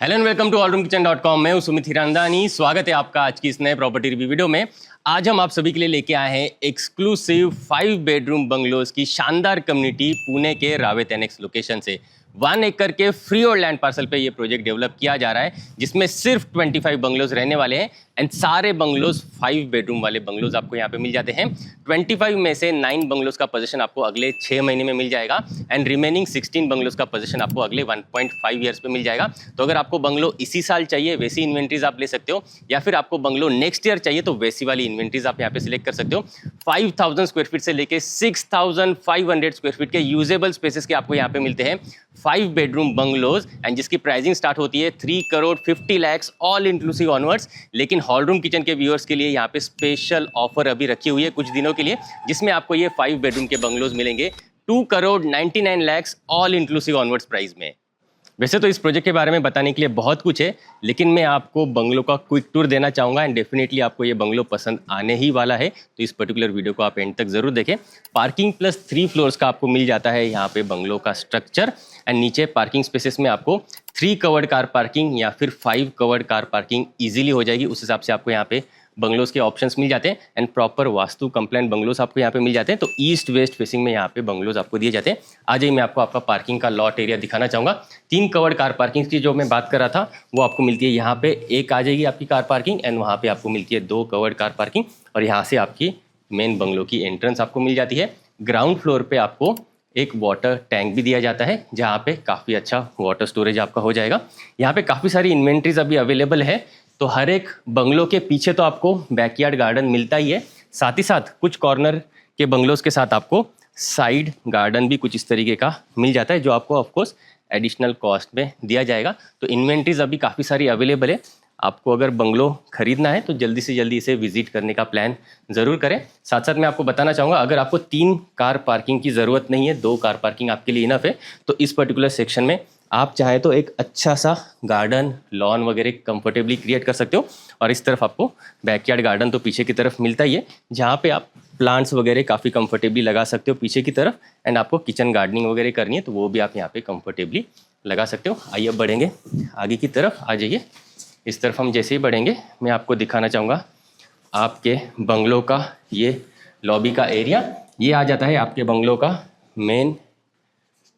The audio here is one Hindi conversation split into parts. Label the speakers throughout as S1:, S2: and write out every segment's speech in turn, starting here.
S1: Hello and welcome to allroomkitchen.com। मैं हूं सुमित हिरानंदानी। स्वागत है आपका आज की इस नए प्रॉपर्टी रिव्यू वीडियो में। आज हम आप सभी के लिए लेके आए हैं एक्सक्लूसिव 5 बेडरूम बंगलोज की शानदार कम्युनिटी पुणे के रावेत एनेक्स लोकेशन से। 1 एकड़ के फ्री और लैंड पार्सल पे ये प्रोजेक्ट डेवलप किया जा रहा है, जिसमें सिर्फ 25 बंगलोज रहने वाले हैं एंड सारे बंगलोज 5 बेडरूम वाले बंगलोज आपको यहाँ पे मिल जाते हैं। 25 में से 9 बंगलोज का पोजीशन आपको अगले 6 महीने में मिल जाएगा एंड रिमेनिंग 16 बंगलोज का पोजीशन आपको अगले 1.5 ईयर्स पे मिल जाएगा। तो अगर आपको बंगलो इसी साल चाहिए वैसी इन्वेंट्रीज आप ले सकते हो, या फिर आपको बंगलो नेक्स्ट ईयर चाहिए तो वैसी वाली इन्वेंट्रीज आप यहाँ पे सिलेक्ट कर सकते हो। 5000 स्क्वायर फीट से लेके 6500 स्क्वायर फीट के यूजेबल स्पेसेस के आपको यहाँ पे मिलते हैं 5 बेडरूम बंगलोज एंड जिसकी प्राइसिंग स्टार्ट होती है 3 crore 50 lakh all inclusive onwards. लेकिन हॉल रूम किचन के व्यूअर्स के लिए यहाँ पे स्पेशल ऑफर अभी रखी हुई है कुछ दिनों के लिए, जिसमें आपको ये 5 बेडरूम के बंगलोज मिलेंगे 2 crore 99 lakh all inclusive onwards price में। वैसे तो इस प्रोजेक्ट के बारे में बताने के लिए बहुत कुछ है, लेकिन मैं आपको बंगलो का क्विक टूर देना चाहूँगा एंड डेफिनेटली आपको ये बंगलो पसंद आने ही वाला है। तो इस पर्टिकुलर वीडियो को आप एंड तक जरूर देखें। पार्किंग प्लस 3 फ्लोर्स का आपको मिल जाता है यहाँ पे बंगलो का स्ट्रक्चर एंड नीचे पार्किंग स्पेसेस में आपको 3 कवर्ड कार पार्किंग या फिर 5 कवर्ड कार पार्किंग ईजिली हो जाएगी। उस हिसाब से आपको यहाँ पे बंगलोज के ऑप्शंस मिल जाते हैं and proper vastu compliant bungalows आपको यहाँ पे मिल जाते हैं। तो ईस्ट वेस्ट फेसिंग में यहाँ पे बंगलोज आपको दिए जाते हैं। आज ही मैं आपको आपका पार्किंग का लॉट एरिया दिखाना चाहूँगा। 3 कवर्ड कार पार्किंग की जो मैं बात कर रहा था वो आपको मिलती है यहाँ पे, एक आ जाएगी आपकी कार पार्किंग एंड वहाँ पे आपको मिलती है 2 कवर्ड कार पार्किंग और यहाँ से आपकी मेन बंगलो की एंट्रेंस आपको मिल जाती है। ग्राउंड फ्लोर पे आपको एक वाटर टैंक भी दिया जाता है जहाँ पे काफ़ी अच्छा वाटर स्टोरेज आपका हो जाएगा। यहाँ पे काफ़ी सारी इन्वेंट्रीज अभी अवेलेबल है। तो हर एक बंगलो के पीछे तो आपको बैकयार्ड गार्डन मिलता ही है, साथ ही साथ कुछ कॉर्नर के बंगलोज के साथ आपको साइड गार्डन भी कुछ इस तरीके का मिल जाता है, जो आपको ऑफकोर्स एडिशनल कॉस्ट में दिया जाएगा। तो इन्वेंट्रीज अभी काफ़ी सारी अवेलेबल है। आपको अगर बंगलो खरीदना है तो जल्दी से जल्दी इसे विजिट करने का प्लान ज़रूर करें। साथ साथ मैं आपको बताना चाहूँगा, अगर आपको 3 कार पार्किंग की ज़रूरत नहीं है, 2 कार पार्किंग आपके लिए इनफ है, तो इस पर्टिकुलर सेक्शन में आप चाहें तो एक अच्छा सा गार्डन लॉन वगैरह कंफर्टेबली क्रिएट कर सकते हो। और इस तरफ आपको बैकयार्ड गार्डन तो पीछे की तरफ मिलता ही है, जहाँ पे आप प्लांट्स वगैरह काफ़ी कंफर्टेबली लगा सकते हो पीछे की तरफ एंड आपको किचन गार्डनिंग वगैरह करनी है तो वो भी आप यहाँ पे कंफर्टेबली लगा सकते हो। आइए अब बढ़ेंगे आगे की तरफ, आ जाइए। इस तरफ हम जैसे ही बढ़ेंगे मैं आपको दिखाना चाहूँगा आपके बंगलो का ये लॉबी का एरिया। ये आ जाता है आपके बंगलो का मेन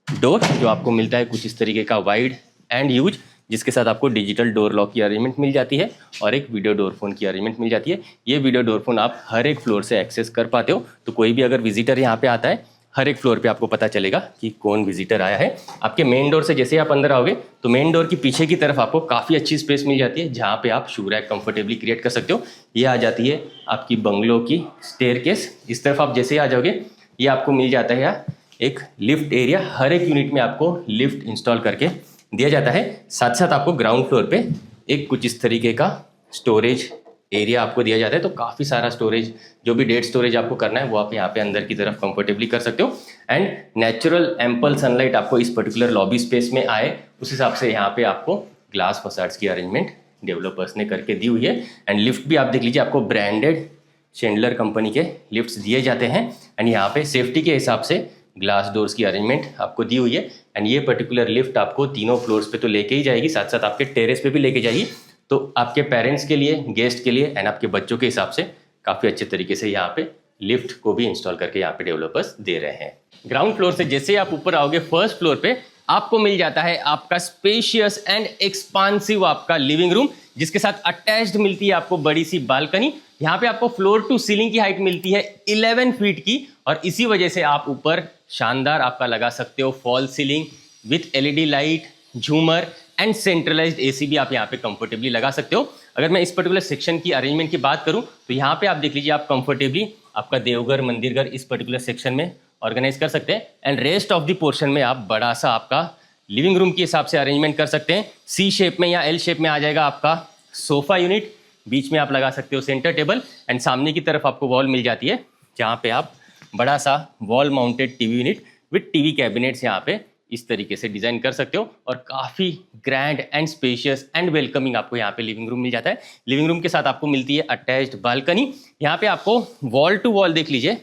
S1: डोर, जो आपको मिलता है कुछ इस तरीके का वाइड एंड यूज, जिसके साथ आपको डिजिटल डोर लॉक की अरेंजमेंट मिल जाती है और एक वीडियो डोर फोन की अरेंजमेंट मिल जाती है। ये वीडियो डोर फोन आप हर एक फ्लोर से एक्सेस कर पाते हो, तो कोई भी अगर विजिटर यहाँ पे आता है हर एक फ्लोर पे आपको पता चलेगा कि कौन विजिटर आया है। आपके मेन डोर से जैसे आप अंदर आओगे तो मेन डोर की पीछे की तरफ आपको काफ़ी अच्छी स्पेस मिल जाती है, जहाँ पे आप शू रैक कंफर्टेबली क्रिएट कर सकते हो। ये आ जाती है आपकी बंगलो की स्टेयरकेस। इस तरफ आप जैसे ही आ जाओगे ये आपको मिल जाता है यहाँ एक लिफ्ट एरिया। हर एक यूनिट में आपको लिफ्ट इंस्टॉल करके दिया जाता है। साथ साथ आपको ग्राउंड फ्लोर पे एक कुछ इस तरीके का स्टोरेज एरिया आपको दिया जाता है। तो काफ़ी सारा स्टोरेज, जो भी डेट स्टोरेज आपको करना है वो आप यहाँ पे अंदर की तरफ कंफर्टेबली कर सकते हो एंड नेचुरल एम्पल सनलाइट आपको इस पर्टिकुलर लॉबी स्पेस में आए उस हिसाब से यहाँ पे आपको ग्लास फसाड्स की अरेंजमेंट डेवलपर्स ने करके दी हुई है। एंड लिफ्ट भी आप देख लीजिए, आपको ब्रांडेड चैंडलर कंपनी के लिफ्ट्स दिए जाते हैं एंड यहाँ पे सेफ्टी के हिसाब से ग्लास डोर्स की अरेंजमेंट आपको दी हुई है। एंड ये पर्टिकुलर लिफ्ट आपको तीनों फ्लोर्स पे तो लेके ही जाएगी, साथ साथ आपके टेरेस पे भी लेके जाएगी। तो आपके पेरेंट्स के लिए, गेस्ट के लिए एंड आपके बच्चों के हिसाब से काफ़ी अच्छे तरीके से यहाँ पे लिफ्ट को भी इंस्टॉल करके यहाँ पे डेवलपर्स दे रहे हैं। ग्राउंड फ्लोर से जैसे आप ऊपर आओगे फर्स्ट फ्लोर पे आपको मिल जाता है आपका स्पेशियस एंड एक्सपांसिव आपका लिविंग रूम, जिसके साथ अटैच्ड मिलती है आपको बड़ी सी बालकनी। यहाँ पे आपको फ्लोर टू सीलिंग की हाइट मिलती है 11 फीट की और इसी वजह से आप ऊपर शानदार आपका लगा सकते हो fall ceiling with LED light, झूमर एंड सेंट्रलाइज्ड एसी भी आप यहाँ पे कंफर्टेबली लगा सकते हो। अगर मैं इस पर्टिकुलर सेक्शन की अरेंजमेंट की बात करूँ तो यहाँ पे आप देख लीजिए, आप कंफर्टेबली आपका देवघर मंदिर घर इस पर्टिकुलर सेक्शन में ऑर्गेनाइज कर सकते हैं and rest of the portion में आप बड़ा सा आपका लिविंग रूम के हिसाब से अरेंजमेंट कर सकते हैं। सी शेप में या एल शेप में आ जाएगा आपका सोफा यूनिट, बीच में आप लगा सकते हो सेंटर टेबल एंड सामने की तरफ आपको वॉल मिल जाती है, जहाँ पे आप बड़ा सा wall mounted TV unit with TV cabinets यहाँ पे इस तरीके से डिजाइन कर सकते हो और काफ़ी grand and spacious and welcoming आपको यहाँ पे लिविंग रूम मिल जाता है। लिविंग रूम के साथ आपको मिलती है अटैच्ड बालकनी। यहाँ पे आपको वॉल टू वॉल देख लीजिए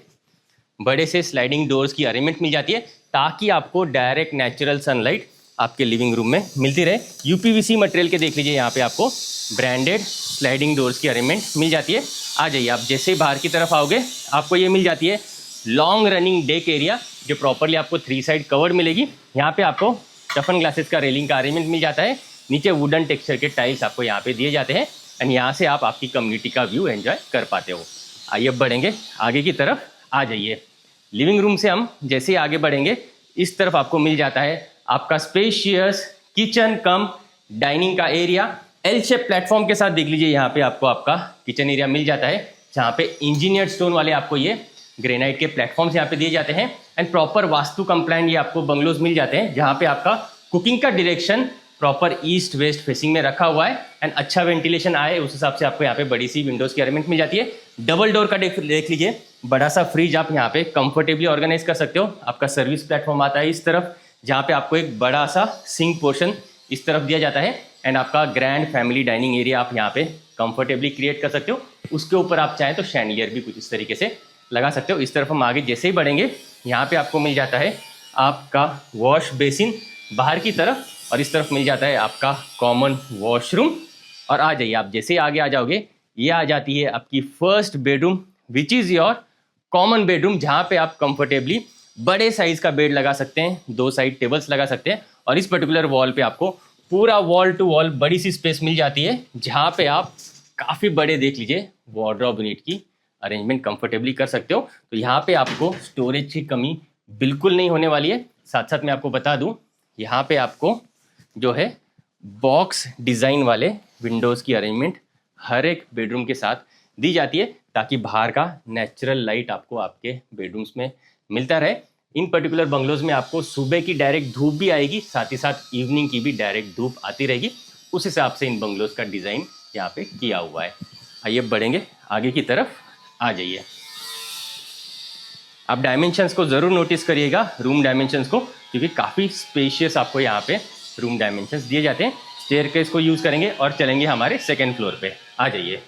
S1: बड़े से स्लाइडिंग डोर्स की अरेंजमेंट मिल जाती है, ताकि आपको डायरेक्ट नेचुरल सनलाइट आपके लिविंग रूम में मिलती रहे। यूपीवीसी मटेरियल के देख लीजिए, यहाँ पे आपको ब्रांडेड स्लाइडिंग डोर्स की अरेंजमेंट मिल जाती है। आ जाइए, आप जैसे ही बाहर की तरफ आओगे आपको ये मिल जाती है लॉन्ग रनिंग डेक एरिया, जो प्रॉपरली आपको 3 साइड कवर्ड मिलेगी। यहाँ पे आपको टफन ग्लासेस का रेलिंग का अरेंजमेंट मिल जाता है। नीचे वुडन टेक्सचर के टाइल्स आपको यहाँ पे दिए जाते हैं एंड यहाँ से आप आपकी कम्युनिटी का व्यू एंजॉय कर पाते हो। आइए बढ़ेंगे आगे की तरफ। आ जाइए, लिविंग रूम से हम जैसे ही आगे बढ़ेंगे इस तरफ आपको मिल जाता है आपका स्पेशियस किचन कम डाइनिंग का एरिया। एल शेप प्लेटफॉर्म के साथ देख लीजिए, यहाँ पे आपको आपका किचन एरिया मिल जाता है, जहाँ पे इंजीनियर्ड स्टोन वाले आपको ये ग्रेनाइट के प्लेटफॉर्म्स यहाँ पे दिए जाते हैं एंड प्रॉपर वास्तु कंप्लाइंट ये आपको बंगलोज मिल जाते हैं, जहाँ पे आपका कुकिंग का direction proper east west facing में रखा हुआ है एंड अच्छा वेंटिलेशन आए उस हिसाब से आपको यहाँ पे बड़ी सी विंडोज की अरेंजमेंट मिल जाती है। डबल डोर का देख लीजिए, बड़ा सा फ्रिज आप यहाँ पे कंफर्टेबली ऑर्गेनाइज कर सकते हो। आपका सर्विस प्लेटफॉर्म आता है इस तरफ, जहाँ पे आपको एक बड़ा सा सिंक पोर्शन इस तरफ दिया जाता है एंड आपका ग्रैंड फैमिली डाइनिंग एरिया आप यहाँ पे कंफर्टेबली क्रिएट कर सकते हो। उसके ऊपर आप चाहें तो शैंडलियर भी कुछ इस तरीके से लगा सकते हो। इस तरफ हम आगे जैसे ही बढ़ेंगे यहाँ पे आपको मिल जाता है आपका वॉश बेसिन बाहर की तरफ और इस तरफ मिल जाता है आपका कॉमन वॉशरूम। और आ जाइए, आप जैसे ही आगे आ जाओगे ये आ जाती है आपकी first bedroom which is your common bedroom, जहाँ पे आप कंफर्टेबली बड़े साइज का बेड लगा सकते हैं, 2 साइड टेबल्स लगा सकते हैं और इस पर्टिकुलर वॉल पे आपको पूरा वॉल टू वॉल बड़ी सी स्पेस मिल जाती है, जहाँ पे आप काफ़ी बड़े देख लीजिए वार्डरोब यूनिट की अरेंजमेंट कंफर्टेबली कर सकते हो। तो यहाँ पे आपको स्टोरेज की कमी बिल्कुल नहीं होने वाली है। साथ साथ मैं आपको बता दूँ, यहाँ पे आपको जो है बॉक्स डिज़ाइन वाले विंडोज़ की अरेंजमेंट हर एक बेडरूम के साथ दी जाती है, ताकि बाहर का नेचुरल लाइट आपको आपके बेडरूम्स में मिलता रहे। इन पर्टिकुलर बंगलोज में आपको सुबह की डायरेक्ट धूप भी आएगी, साथ ही साथ इवनिंग की भी डायरेक्ट धूप आती रहेगी। उस हिसाब से इन बंगलोज का डिज़ाइन यहाँ पे किया हुआ है। आइए बढ़ेंगे आगे की तरफ। आ जाइए, आप डायमेंशंस को ज़रूर नोटिस करिएगा, रूम डायमेंशंस को, क्योंकि काफ़ी स्पेशियस आपको यहाँ पे रूम डायमेंशंस दिए जाते हैं। स्टेयरकेस को यूज़ करेंगे और चलेंगे हमारे सेकंड फ्लोर पे। आ जाइए,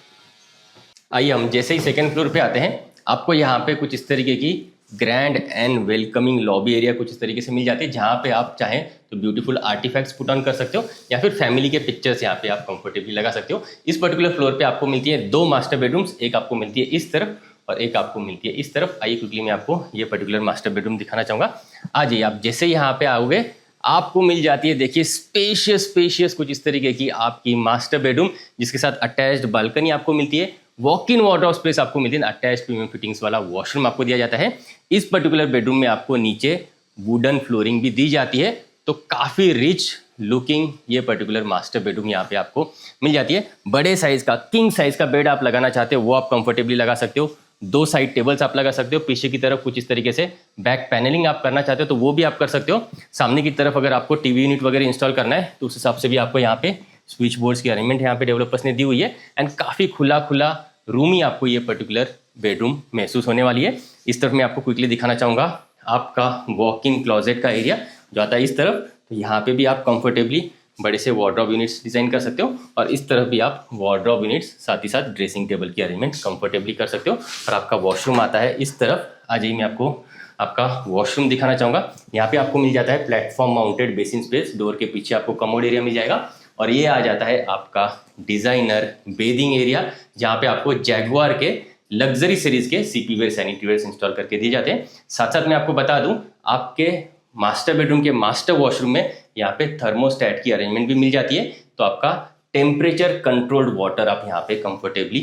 S1: आइए हम जैसे ही सेकंड फ्लोर पे आते हैं आपको यहाँ पे कुछ इस तरीके की grand and welcoming lobby area कुछ इस तरीके से मिल जाती है, जहाँ पे आप चाहें तो ब्यूटीफुल आर्टिफैक्ट्स पुट ऑन कर सकते हो या फिर फैमिली के पिक्चर्स यहाँ पे आप कंफर्टेबली लगा सकते हो। इस पर्टिकुलर फ्लोर पे आपको मिलती है 2 मास्टर बेडरूम्स, एक आपको मिलती है इस तरफ और एक आपको मिलती है इस तरफ। आइए क्विकली मैं आपको ये पर्टिकुलर मास्टर बेडरूम दिखाना चाहूँगा। आ जाइए, आप जैसे यहाँ पे आओगे आपको मिल जाती है, देखिए स्पेशियस कुछ इस तरीके की आपकी मास्टर बेडरूम, जिसके साथ अटैच्ड बालकनी आपको मिलती है, वॉक इन वार्डरोब स्पेस आपको मिलती है, अटैच्ड प्रीमियम फिटिंग्स वाला वॉशरूम आपको दिया जाता है। इस पर्टिकुलर बेडरूम में आपको नीचे वुडन फ्लोरिंग भी दी जाती है, तो काफ़ी रिच लुकिंग ये पर्टिकुलर मास्टर बेडरूम यहाँ पे आपको मिल जाती है। बड़े साइज का किंग साइज का बेड आप लगाना चाहते हो वो आप कंफर्टेबली लगा सकते हो। 2 साइड टेबल्स आप लगा सकते हो, पीछे की तरफ कुछ इस तरीके से बैक पैनलिंग आप करना चाहते हो तो वो भी आप कर सकते हो। सामने की तरफ अगर आपको टीवी यूनिट वगैरह इंस्टॉल करना है तो उस हिसाब से भी आपको यहाँ पे स्विच बोर्ड्स की अरेंजमेंट यहाँ पे डेवलपर्स ने दी हुई है एंड काफ़ी खुला रूम ही आपको ये पर्टिकुलर बेडरूम महसूस होने वाली है। इस तरफ मैं आपको क्विकली दिखाना चाहूँगा आपका वॉक इन क्लॉजेट का एरिया जो आता है इस तरफ, तो यहाँ पे भी आप कंफर्टेबली बड़े से वार्डरोब यूनिट्स डिज़ाइन कर सकते हो और इस तरफ भी आप वार्डरोब यूनिट्स साथ ही साथ ड्रेसिंग टेबल की अरेंजमेंट कंफर्टेबली कर सकते हो। और आपका वॉशरूम आता है इस तरफ। आ जाइए, मैं आपको आपका वॉशरूम दिखाना चाहूँगा। यहाँ पे आपको मिल जाता है platform mounted basin space, door के पीछे आपको कमोड एरिया मिल जाएगा और ये आ जाता है आपका डिज़ाइनर बेदिंग एरिया, जहाँ पे आपको जैगुआर के लग्जरी सीरीज के CP ware sanitary ware install करके दिए जाते हैं। साथ साथ मैं आपको बता दूं, आपके मास्टर बेडरूम के मास्टर वॉशरूम में यहाँ पे थर्मोस्टेट की अरेंजमेंट भी मिल जाती है, तो आपका टेम्परेचर कंट्रोल्ड वाटर आप यहाँ पे कंफर्टेबली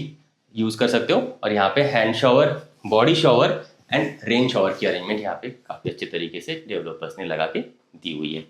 S1: यूज़ कर सकते हो। और यहाँ पे hand shower, body shower and rain shower की अरेंजमेंट यहाँ पे काफ़ी अच्छे तरीके से डेवलपर्स ने लगा के दी हुई है।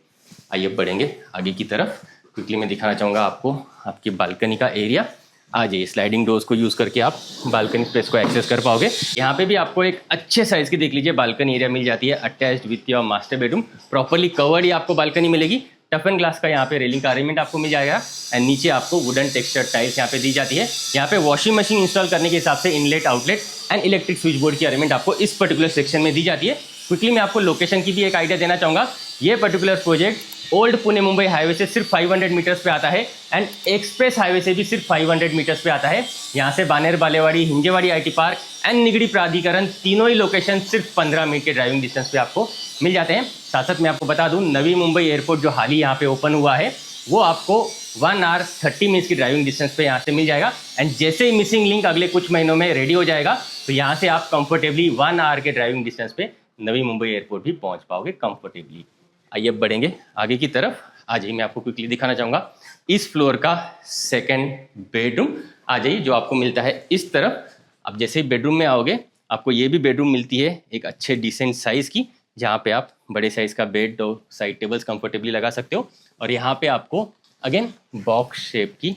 S1: आइए बढ़ेंगे आगे की तरफ। क्विकली मैं दिखाना चाहूँगा आपको आपकी बालकनी का एरिया। आ जाइए, स्लाइडिंग डोर्स को यूज़ करके आप बालकनी स्पेस को एक्सेस कर पाओगे। यहाँ पे भी आपको एक अच्छे साइज़ की देख लीजिए बालकनी एरिया मिल जाती है, attached with your master bedroom, properly covered ही आपको बालकनी मिलेगी। टफन ग्लास का यहाँ पे रेलिंग का अरेंजमेंट आपको मिल जाएगा एंड नीचे आपको वुडन टेक्सचर टाइल्स यहाँ पे दी जाती है। यहाँ पे वॉशिंग मशीन इंस्टॉल करने के हिसाब से inlet outlet and electric switch board की अरेंजमेंट आपको इस पर्टिकुलर सेक्शन में दी जाती है। क्विकली मैं आपको लोकेशन की भी एक आइडिया देना चाहूँगा। ये particular project old Pune Mumbai highway से सिर्फ 500 मीटर्स पे आता है एंड एक्सप्रेस हाईवे से भी सिर्फ 500 मीटर्स पे आता है। यहाँ से Baner Balewadi, Hinjewadi IT park and Nigdi प्राधिकरण तीनों ही लोकेशन सिर्फ 15 मिनट के ड्राइविंग डिस्टेंस पे आपको मिल जाते हैं। साथ साथ मैं आपको बता दूं, नवी मुंबई एयरपोर्ट जो हाल ही यहाँ पे ओपन हुआ है वो आपको 1 आवर 30 मिनट्स की ड्राइविंग डिस्टेंस पे यहाँ से मिल जाएगा। एंड जैसे ही मिसिंग लिंक अगले कुछ महीनों में रेडी हो जाएगा तो यहाँ से आप कंफर्टेबली 1 आवर के ड्राइविंग डिस्टेंस पे नवी मुंबई एयरपोर्ट भी पहुँच पाओगे कंफर्टेबली। आइए बढ़ेंगे आगे की तरफ। आ जाइए, मैं आपको क्विकली दिखाना चाहूँगा इस फ्लोर का सेकेंड बेडरूम। आ जाइए, जो आपको मिलता है इस तरफ। अब जैसे ही बेडरूम में आओगे आपको ये भी बेडरूम मिलती है एक अच्छे डिसेंट साइज़ की, जहाँ पे आप बड़े साइज़ का बेड और साइड टेबल्स कंफर्टेबली लगा सकते हो। और यहाँ पे आपको अगेन बॉक्स शेप की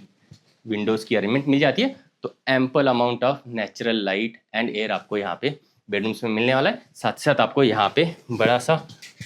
S1: विंडोज़ की अरेंजमेंट मिल जाती है, तो ample amount of natural light and air आपको यहाँ पे बेडरूम्स में मिलने वाला है। साथ साथ आपको यहाँ पे बड़ा सा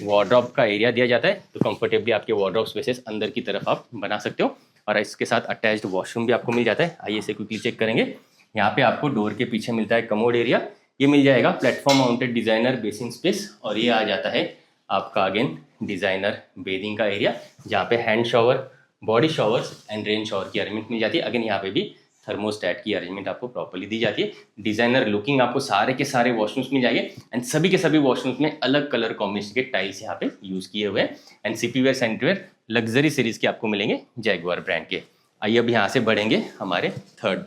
S1: वार्डरोब का एरिया दिया जाता है, तो कंफर्टेबली आपके वार्डरोब स्पेसेस अंदर की तरफ आप बना सकते हो। और इसके साथ अटैच्ड वॉशरूम भी आपको मिल जाता है। आइए इसे क्विकली चेक करेंगे। यहाँ पे आपको डोर के पीछे मिलता है कमोड एरिया, ये मिल जाएगा platform mounted designer basin space. और ये आ जाता है आपका अगेन डिजाइनर बेदिंग का एरिया, जहाँ पे hand shower, body showers and rain shower की अरेंजमेंट मिल जाती है। अगेन यहाँ पे भी थर्मोस्टैट की अरेंजमेंट आपको प्रॉपर्ली दी जाती है। डिजाइनर लुकिंग आपको सारे के सारे वॉशरूम्स मिल जाएंगे एंड सभी के सभी वॉशरूम्स में अलग कलर कॉम्बिनेशन के टाइल्स यहाँ पे यूज किए हुए हैं। एंड सीपीवेयर सैनिटरीवेयर लग्जरी सीरीज के आपको मिलेंगे जैगुआर ब्रांड के। आइए अब यहाँ से बढ़ेंगे हमारे थर्ड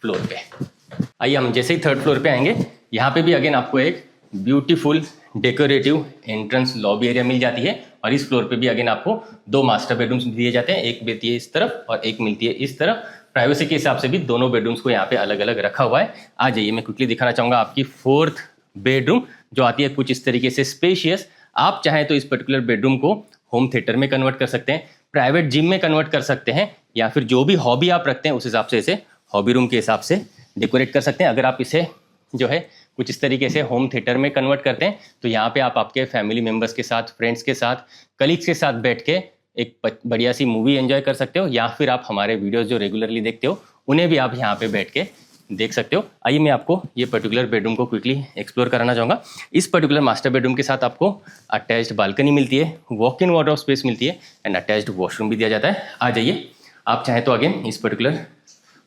S1: फ्लोर पे। आइए हम जैसे ही थर्ड फ्लोर पे आएंगे, यहाँ पे भी अगेन आपको एक beautiful decorative entrance lobby area मिल जाती है। और इस फ्लोर पे भी अगेन आपको 2 मास्टर बेडरूम्स दिए जाते हैं, एक मिलती है इस तरफ और एक मिलती है इस तरफ। प्राइवेसी के हिसाब से भी दोनों बेडरूम्स को यहाँ पे अलग अलग रखा हुआ है। आ जाइए, मैं क्विकली दिखाना चाहूँगा आपकी फोर्थ बेडरूम, जो आती है कुछ इस तरीके से स्पेशियस। आप चाहें तो इस पर्टिकुलर बेडरूम को होम थिएटर में कन्वर्ट कर सकते हैं, प्राइवेट जिम में कन्वर्ट कर सकते हैं, या फिर जो भी हॉबी आप रखते हैं उस हिसाब से इसे हॉबी रूम के हिसाब से डेकोरेट कर सकते हैं। अगर आप इसे जो है कुछ इस तरीके से होम थिएटर में कन्वर्ट करते हैं तो यहाँ पे आप आपके फैमिली मेम्बर्स के साथ, फ्रेंड्स के साथ, कलीग्स के साथ बैठ के एक बढ़िया सी मूवी एंजॉय कर सकते हो, या फिर आप हमारे वीडियोस जो रेगुलरली देखते हो उन्हें भी आप यहाँ पे बैठ के देख सकते हो। आइए मैं आपको ये पर्टिकुलर बेडरूम को क्विकली एक्सप्लोर कराना चाहूँगा। इस पर्टिकुलर मास्टर बेडरूम के साथ आपको अटैच्ड बालकनी मिलती है, वॉक इन वार्डरोब स्पेस मिलती है एंड अटैच्ड वॉशरूम भी दिया जाता है। आ जाइए, आप चाहें तो अगेन इस पर्टिकुलर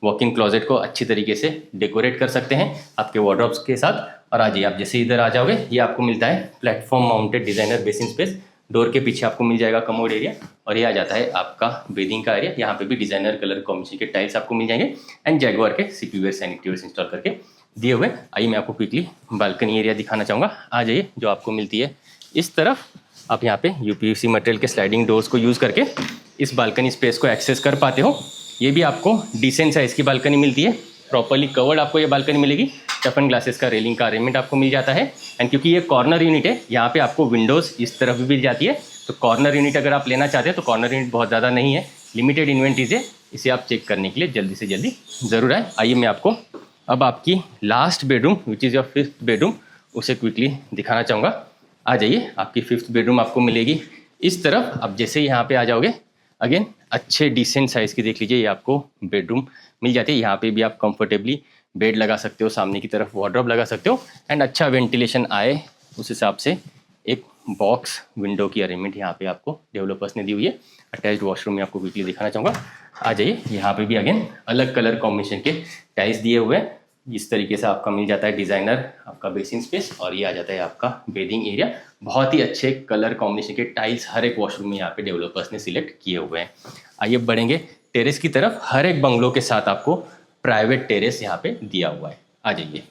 S1: वॉक इन क्लोजेट को अच्छी तरीके से डेकोरेट कर सकते हैं आपके वार्डरोब्स के साथ। और आ जाइए, आप जैसे इधर आ जाओगे ये आपको मिलता है platform mounted designer basin space. Door के पीछे आपको मिल जाएगा कमोड एरिया और ये आ जाता है आपका बेदिंग का एरिया। यहाँ पे भी डिजाइनर कलर कॉम्बिनेशन के टाइल्स आपको मिल जाएंगे एंड जैगुआर के सीपीवेयर सैनिटरीवेयर इंस्टॉल करके दिए हुए। आइए मैं आपको क्विकली बालकनी एरिया दिखाना चाहूँगा। आ जाइए, जो आपको मिलती है इस तरफ। आप यहाँ पे यूपीवीसी मटेरियल के स्लाइडिंग डोर्स को यूज़ करके इस बालकनी स्पेस को एक्सेस कर पाते हो। ये भी आपको डिसेंट साइज़ की बालकनी मिलती है, प्रॉपर्ली कवर्ड आपको ये बालकनी मिलेगी। टफन ग्लासेस का रेलिंग का अरेंजमेंट आपको मिल जाता है। एंड क्योंकि ये कॉर्नर यूनिट है, यहाँ पे आपको विंडोज़ इस तरफ भी मिल जाती है, तो कॉर्नर यूनिट अगर आप लेना चाहते हैं तो कॉर्नर यूनिट बहुत ज़्यादा नहीं है, लिमिटेड इन्वेंट्रीज है। इसे आप चेक करने के लिए जल्दी से जल्दी ज़रूर आए। आइए मैं आपको अब आपकी last bedroom which is your fifth bedroom उसे क्विकली दिखाना चाहूँगा। आ जाइए, आपकी फिफ्थ बेडरूम आपको मिलेगी इस तरफ। अब जैसे ही यहाँ पे आ जाओगे अगेन अच्छे डिसेंट साइज़ की देख लीजिए ये आपको बेडरूम मिल जाती है। यहाँ पे भी आप कंफर्टेबली बेड लगा सकते हो, सामने की तरफ वार्डरोब लगा सकते हो एंड अच्छा वेंटिलेशन आए उस हिसाब से एक बॉक्स विंडो की अरेंजमेंट यहाँ पे आपको डेवलपर्स ने दी हुई है। अटैच्ड वॉशरूम में आपको क्विकली दिखाना चाहूँगा। आ जाइए, यहाँ पे भी अगेन अलग कलर कॉम्बिनेशन के टाइल्स दिए हुए हैं। इस तरीके से आपका मिल जाता है डिज़ाइनर आपका बेसिन स्पेस और ये आ जाता है आपका बेडिंग एरिया। बहुत ही अच्छे कलर कॉम्बिनेशन के टाइल्स हर एक वॉशरूम में यहाँ पे डेवलपर्स ने सिलेक्ट किए हुए हैं। आइए बढ़ेंगे टेरेस की तरफ। हर एक बंगलो के साथ आपको प्राइवेट टेरेस यहाँ पे दिया हुआ है। आ जाइए,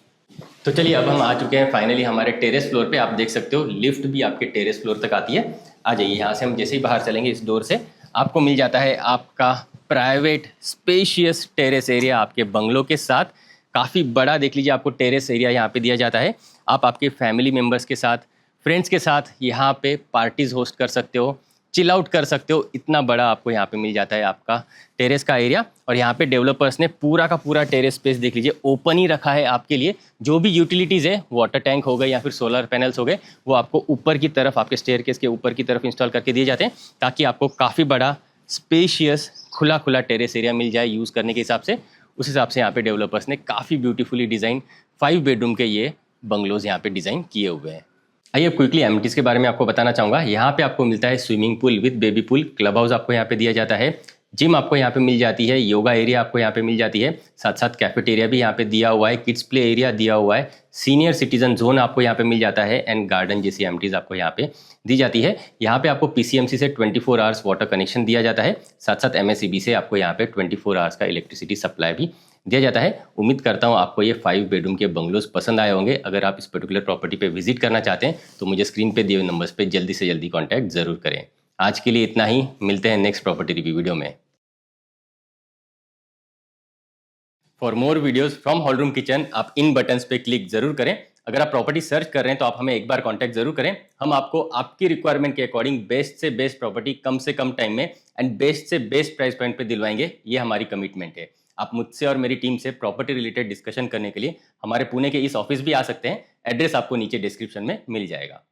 S1: तो चलिए अब हम आ चुके हैं फाइनली हमारे टेरेस फ्लोर पे। आप देख सकते हो लिफ्ट भी आपके टेरेस फ्लोर तक आती है। आ जाइए, यहाँ से हम जैसे ही बाहर चलेंगे इस डोर से आपको मिल जाता है आपका प्राइवेट स्पेशियस टेरेस एरिया आपके बंगलो के साथ। काफ़ी बड़ा देख लीजिए आपको टेरेस एरिया यहाँ पे दिया जाता है। आप आपके फैमिली मेम्बर्स के साथ, फ्रेंड्स के साथ यहाँ पे पार्टीज़ होस्ट कर सकते हो, चिल आउट कर सकते हो। इतना बड़ा आपको यहाँ पे मिल जाता है आपका टेरेस का एरिया। और यहाँ पे डेवलपर्स ने पूरा का पूरा टेरेस स्पेस देख लीजिए ओपन ही रखा है आपके लिए। जो भी यूटिलिटीज़ है, वाटर टैंक हो गए या फिर सोलर पैनल्स हो गए, वो आपको ऊपर की तरफ आपके स्टेयरकेस के ऊपर की तरफ इंस्टॉल करके दिए जाते हैं, ताकि आपको काफ़ी बड़ा स्पेशियस खुला खुला टेरेस एरिया मिल जाए यूज़ करने के हिसाब से। उस हिसाब से यहाँ पे डेवलपर्स ने काफ़ी ब्यूटीफुली डिज़ाइन 5 बेडरूम के ये बंगलोज यहाँ पे डिज़ाइन किए हुए हैं। आइए अब क्विकली एमिनिटीज़ के बारे में आपको बताना चाहूँगा। यहाँ पे आपको मिलता है swimming pool with baby pool, club house आपको यहाँ पे दिया जाता है, जिम आपको यहाँ पे मिल जाती है, योगा एरिया आपको यहाँ पे मिल जाती है, साथ साथ कैफेटेरिया भी यहाँ पे दिया हुआ है, किड्स प्ले एरिया दिया हुआ है, सीनियर सिटीजन जोन आपको यहाँ पे मिल जाता है एंड गार्डन जैसी एमिटीज आपको यहाँ पे दी जाती है। यहाँ पे आपको पीसीएमसी से 24 आवर्स वाटर कनेक्शन दिया जाता है, साथ साथ एमएसईबी से आपको यहाँ पे 24 आवर्स का इलेक्ट्रिसिटी सप्लाई भी दिया जाता है। उम्मीद करता हूँ आपको ये 5 बेडरूम के बंगलोज पसंद आए होंगे। अगर आप इस पर्टिकुलर प्रॉपर्टी पे विजिट करना चाहते हैं तो मुझे स्क्रीन पे दिए हुए नंबर्स पे जल्दी से जल्दी कॉन्टैक्ट जरूर करें। आज के लिए इतना ही, मिलते हैं नेक्स्ट प्रॉपर्टी रिव्यू वीडियो में। For more videos from hall room kitchen आप इन बटन्स पे क्लिक जरूर करें। अगर आप प्रॉपर्टी सर्च कर रहे हैं तो आप हमें एक बार कांटेक्ट जरूर करें। हम आपको आपकी रिक्वायरमेंट के अकॉर्डिंग बेस्ट से बेस्ट प्रॉपर्टी कम से कम टाइम में एंड बेस्ट से बेस्ट प्राइस पॉइंट पे दिलवाएंगे, ये हमारी कमिटमेंट है। आप मुझसे और मेरी टीम से प्रॉपर्टी रिलेटेड डिस्कशन करने के लिए हमारे पुणे के इस ऑफिस भी आ सकते हैं। एड्रेस आपको नीचे डिस्क्रिप्शन में मिल जाएगा।